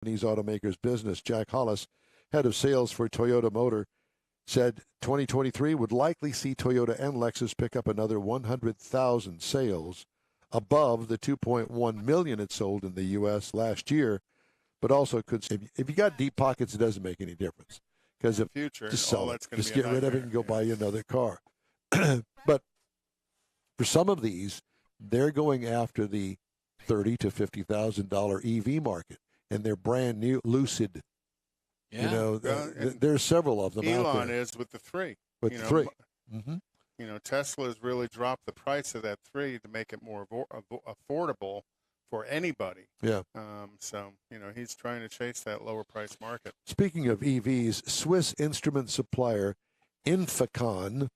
Japanese automaker's business. Jack Hollis, head of sales for Toyota Motor, said 2023 would likely see Toyota and Lexus pick up another 100,000 sales above the 2.1 million it sold in the U.S. last year, but also could, if you got deep pockets, it doesn't make any difference. Because if future, just sell it, just get rid of it and go buy you another car. But for some of these, they're going after the $30,000 to $50,000 EV market, and they're brand new. Lucid, Yeah. you know, there's several of them out Elon there. is with the 3. With the 3. Mm-hmm. You know, Tesla's really dropped the price of that 3 to make it more affordable for anybody. Yeah. So, you know, he's trying to chase that lower price market. Speaking of EVs, Swiss instrument supplier Infocon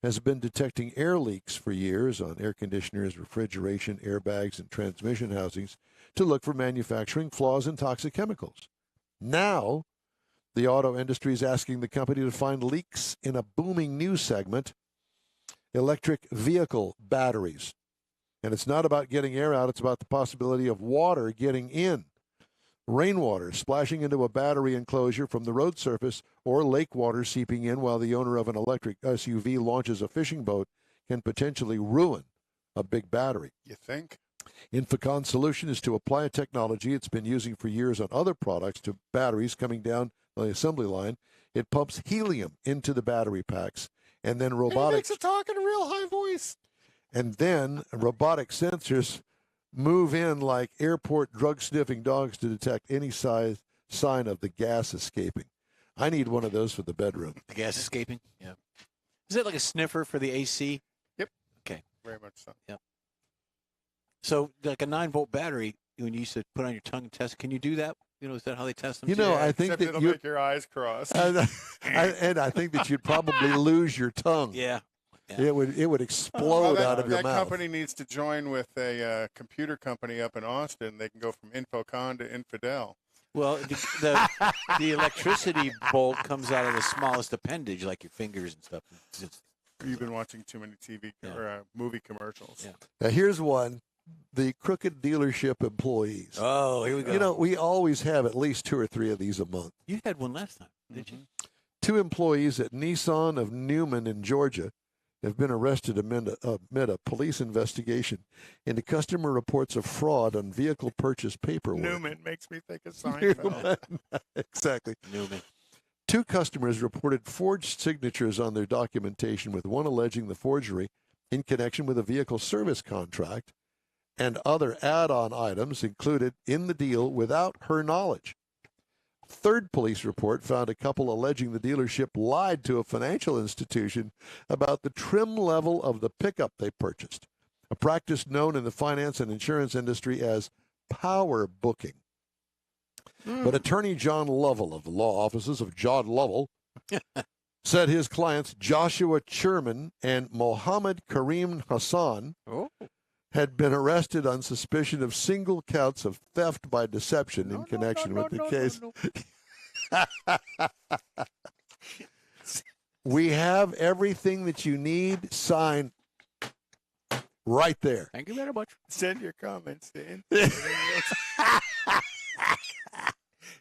has been detecting air leaks for years on air conditioners, refrigeration, airbags, and transmission housings to look for manufacturing flaws and toxic chemicals. Now, the auto industry is asking the company to find leaks in a booming new segment, electric vehicle batteries. And it's not about getting air out, it's about the possibility of water getting in. Rainwater splashing into a battery enclosure from the road surface or lake water seeping in while the owner of an electric SUV launches a fishing boat can potentially ruin a big battery. You think? Infocon's solution is to apply a technology it's been using for years on other products to batteries coming down the assembly line. It pumps helium into the battery packs and then robotics. It's talking a real high voice. And then robotic sensors move in like airport drug-sniffing dogs to detect any sign of the gas escaping. I need one of those for the bedroom. The gas escaping? Yeah. Is it like a sniffer for the AC? Yep. Okay. Very much so. Yep. So like a 9-volt battery, when you used to put on your tongue and test, can you do that? You know, is that how they test them? You know, Yeah, I think except that it'll make your eyes cross. and I think that you'd probably lose your tongue. Yeah. It would explode out of your mouth. That company needs to join with a computer company up in Austin. They can go from Infocon to Infidel. Well, the electricity bolt comes out of the smallest appendage, like your fingers and stuff. You've been watching too many TV or movie commercials. Yeah. Now, here's one. The crooked dealership employees. Oh, here we go. You know, we always have at least 2 or 3 of these a month. You had one last time, did you? 2 employees at Nissan of Newman in Georgia have been arrested amid a police investigation into customer reports of fraud on vehicle purchase paperwork. Newman makes me think of Seinfeld. Exactly. Newman. 2 customers reported forged signatures on their documentation, with one alleging the forgery in connection with a vehicle service contract and other add-on items included in the deal without her knowledge. Third police report found a couple alleging the dealership lied to a financial institution about the trim level of the pickup they purchased, a practice known in the finance and insurance industry as power booking. But attorney John Lovell of the law offices of John Lovell said his clients Joshua Sherman and Mohammed Kareem Hassan had been arrested on suspicion of single counts of theft by deception in connection with the case. We have everything that you need signed right there. Thank you very much. Send your comments in.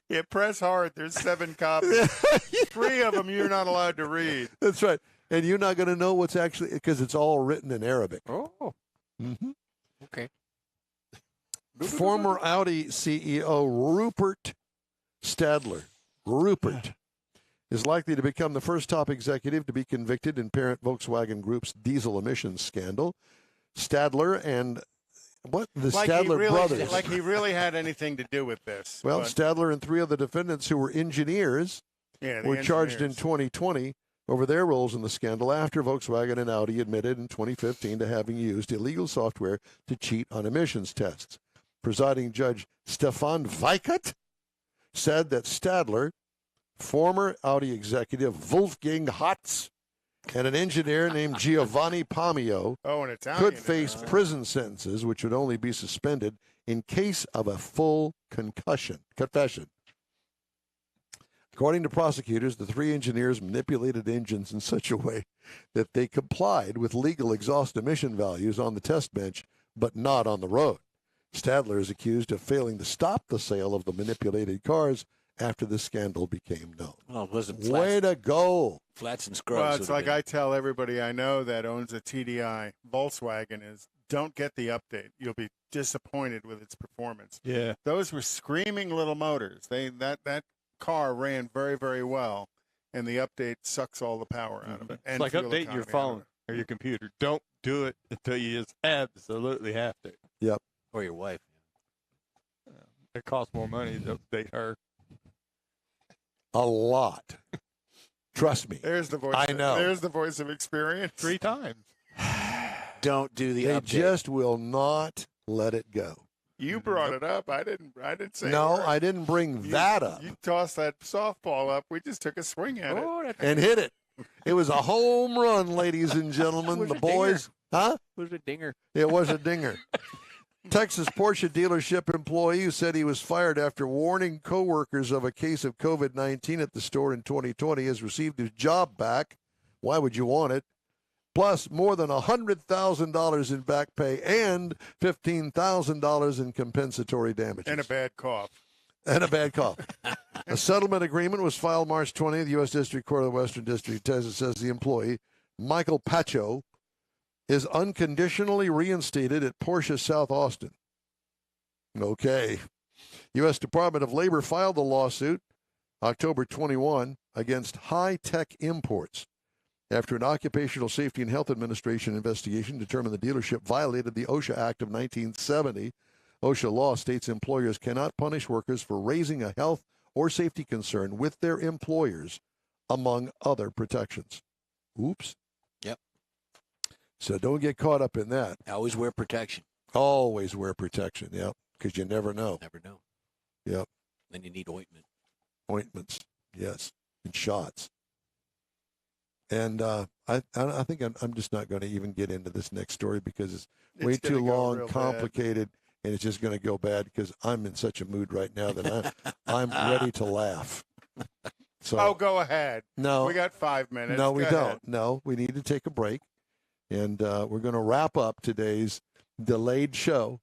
Yeah, press hard. There's 7 copies. 3 of them you're not allowed to read. That's right. And you're not going to know what's actually, because it's all written in Arabic. Oh. Mm-hmm. Okay. Former Audi CEO Rupert Stadler, is likely to become the first top executive to be convicted in parent Volkswagen Group's diesel emissions scandal. Stadler and Stadler brothers. Like he really had anything to do with this. Well, but, Stadler and 3 of the defendants who were engineers were charged in 2020 over their roles in the scandal after Volkswagen and Audi admitted in 2015 to having used illegal software to cheat on emissions tests. Presiding Judge Stefan Weikert said that Stadler, former Audi executive Wolfgang Hatz, and an engineer named Giovanni Pomio could face prison sentences, which would only be suspended in case of a full confession. According to prosecutors, the 3 engineers manipulated engines in such a way that they complied with legal exhaust emission values on the test bench, but not on the road. Stadler is accused of failing to stop the sale of the manipulated cars after the scandal became known. Well, it wasn't Way to go. flats and scrubs. Well, it's would have like been- I tell everybody I know that owns a TDI Volkswagen is don't get the update. You'll be disappointed with its performance. Yeah. Those were screaming little motors. That car ran very, very well, and the update sucks all the power out of it. It's And like fuel updating economy your out of phone it. or your computer. Don't do it until you just absolutely have to. or your wife. It costs more money to update her. A lot. Trust me. There's the voice. I know. There's the voice of experience. 3 times. Don't do the They update. just will not let it go. You brought it up. I didn't say. a No, word. I didn't bring You- that up You tossed that softball up. We just took a swing at it. Oh, that's and hit it. It was a home run, ladies and gentlemen. Was The a dinger. boys. Huh? was a dinger. It was a dinger. Texas Porsche dealership employee who said he was fired after warning coworkers of a case of COVID-19 at the store in 2020 has received his job back. Why would you want it? Plus more than $100,000 in back pay and $15,000 in compensatory damages. And a bad cough. And a bad cough. A settlement agreement was filed March 20th. The U.S. District Court of the Western District of Texas says the employee, Michael Pacho, is unconditionally reinstated at Porsche South Austin. Okay. U.S. Department of Labor filed the lawsuit October 21 against High Tech Imports after an Occupational Safety and Health Administration investigation determined the dealership violated the OSHA Act of 1970. OSHA law states employers cannot punish workers for raising a health or safety concern with their employers, among other protections. Oops. Yep. So don't get caught up in that. Always wear protection. Always wear protection, yep, because you never know. Never know. Yep. Then you need ointment. Ointments, yes, and shots. And I think I'm just not going to even get into this next story because it's way It's gonna too go long, real bad. complicated, and it's just going to go bad because I'm in such a mood right now that I'm ready to laugh. So Oh, go ahead. no, We got 5 minutes. no, we Go don't. ahead. No, we need to take a break, and we're going to wrap up today's delayed show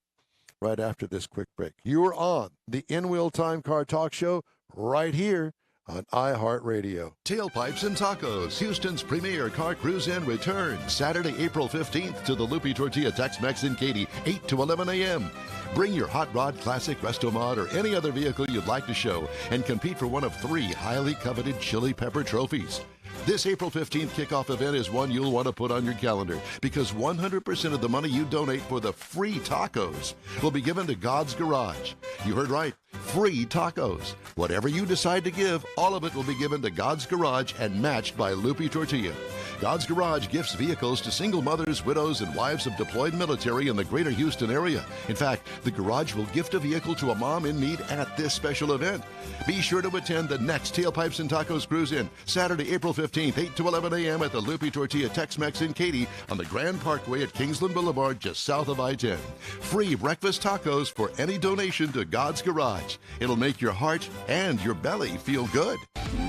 right after this quick break. You are on the In-Wheel Time Car Talk Show right here on iHeartRadio. Tailpipes and Tacos, Houston's premier car cruise-in returns Saturday, April 15th to the Lupi Tortilla Tex-Mex in Katy, 8 to 11 a.m. Bring your Hot Rod Classic, Resto Mod, or any other vehicle you'd like to show and compete for one of 3 highly coveted Chili Pepper trophies. This April 15th kickoff event is one you'll want to put on your calendar because 100% of the money you donate for the free tacos will be given to God's Garage. You heard right. Free tacos. Whatever you decide to give, all of it will be given to God's Garage and matched by Lupi Tortilla. God's Garage gifts vehicles to single mothers, widows, and wives of deployed military in the greater Houston area. In fact, the garage will gift a vehicle to a mom in need at this special event. Be sure to attend the next Tailpipes and Tacos Cruise In, Saturday, April 15th, 8 to 11 a.m. at the Lupi Tortilla Tex-Mex in Katy on the Grand Parkway at Kingsland Boulevard, just south of I-10. Free breakfast tacos for any donation to God's Garage. It'll make your heart and your belly feel good.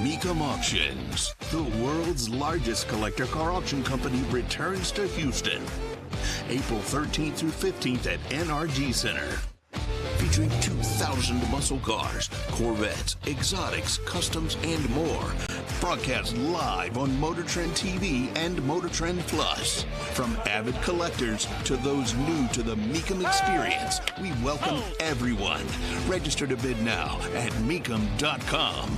Mecum Auctions, the world's largest collector car auction company, returns to Houston, April 13th through 15th at NRG Center. Featuring 2,000 muscle cars, Corvettes, exotics, customs, and more. Broadcast live on Motor Trend TV and Motor Trend Plus. From avid collectors to those new to the Mecum experience, we welcome everyone. Register to bid now at Mecum.com.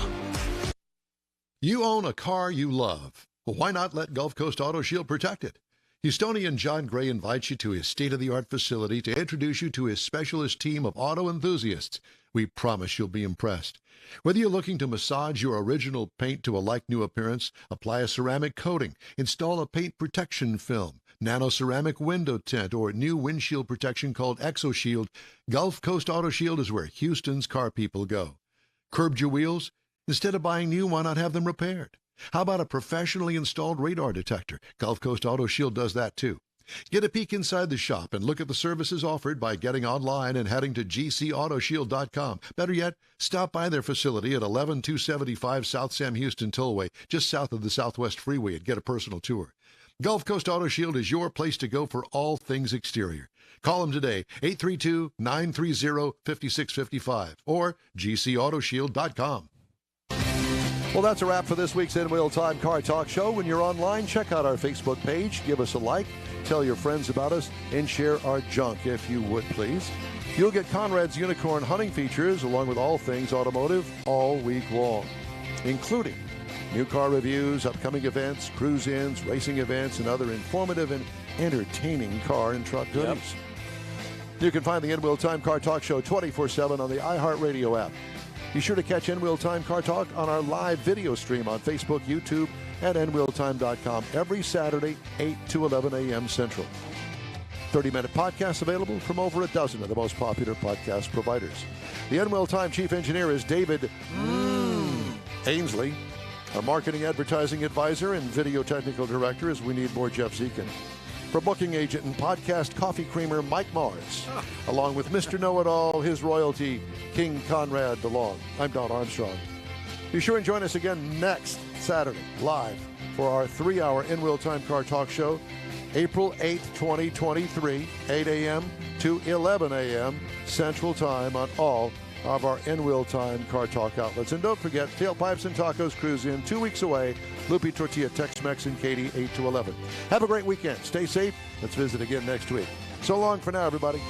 You own a car you love. Well, why not let Gulf Coast Auto Shield protect it? Houstonian John Gray invites you to his state-of-the-art facility to introduce you to his specialist team of auto enthusiasts. We promise you'll be impressed. Whether you're looking to massage your original paint to a like-new appearance, apply a ceramic coating, install a paint protection film, nano-ceramic window tint, or new windshield protection called ExoShield, Gulf Coast Auto Shield is where Houston's car people go. Curbed your wheels? Instead of buying new, why not have them repaired? How about a professionally installed radar detector? Gulf Coast Auto Shield does that too. Get a peek inside the shop and look at the services offered by getting online and heading to gcautoshield.com. Better yet, stop by their facility at 11275 South Sam Houston Tollway, just south of the Southwest Freeway, and get a personal tour. Gulf Coast Auto Shield is your place to go for all things exterior. Call them today, 832-930-5655 or gcautoshield.com. Well, that's a wrap for this week's In Wheel Time Car Talk Show. When you're online, check out our Facebook page, give us a like, tell your friends about us, and share our junk if you would, please. You'll get Conrad's Unicorn hunting features along with all things automotive all week long, including new car reviews, upcoming events, cruise-ins, racing events, and other informative and entertaining car and truck goodies. You can find the In Wheel Time Car Talk Show 24/7 on the iHeartRadio app. Be sure to catch In Wheel Time Car Talk on our live video stream on Facebook, YouTube, and InWheelTime.com every Saturday, 8 to 11 a.m. Central. 30-minute podcasts available from over a dozen of the most popular podcast providers. The In Wheel Time Chief Engineer is David Ainsley. Our Marketing Advertising Advisor and Video Technical Director is We Need More Jeff Zekin. For booking agent and podcast coffee creamer Mike Mars, along with Mr. Know-It-All, his royalty, King Conrad DeLong. I'm Don Armstrong. Be sure and join us again next Saturday, live, for our 3-hour In Wheel Time Car Talk Show, April 8th, 2023, 8 a.m. to 11 a.m. Central Time on all of our In Wheel Time Car Talk outlets. And don't forget, Tailpipes and Tacos Cruise In, 2 weeks away, Loopy Tortilla, Tex-Mex, and Katie, 8 to 11. Have a great weekend. Stay safe. Let's visit again next week. So long for now, everybody.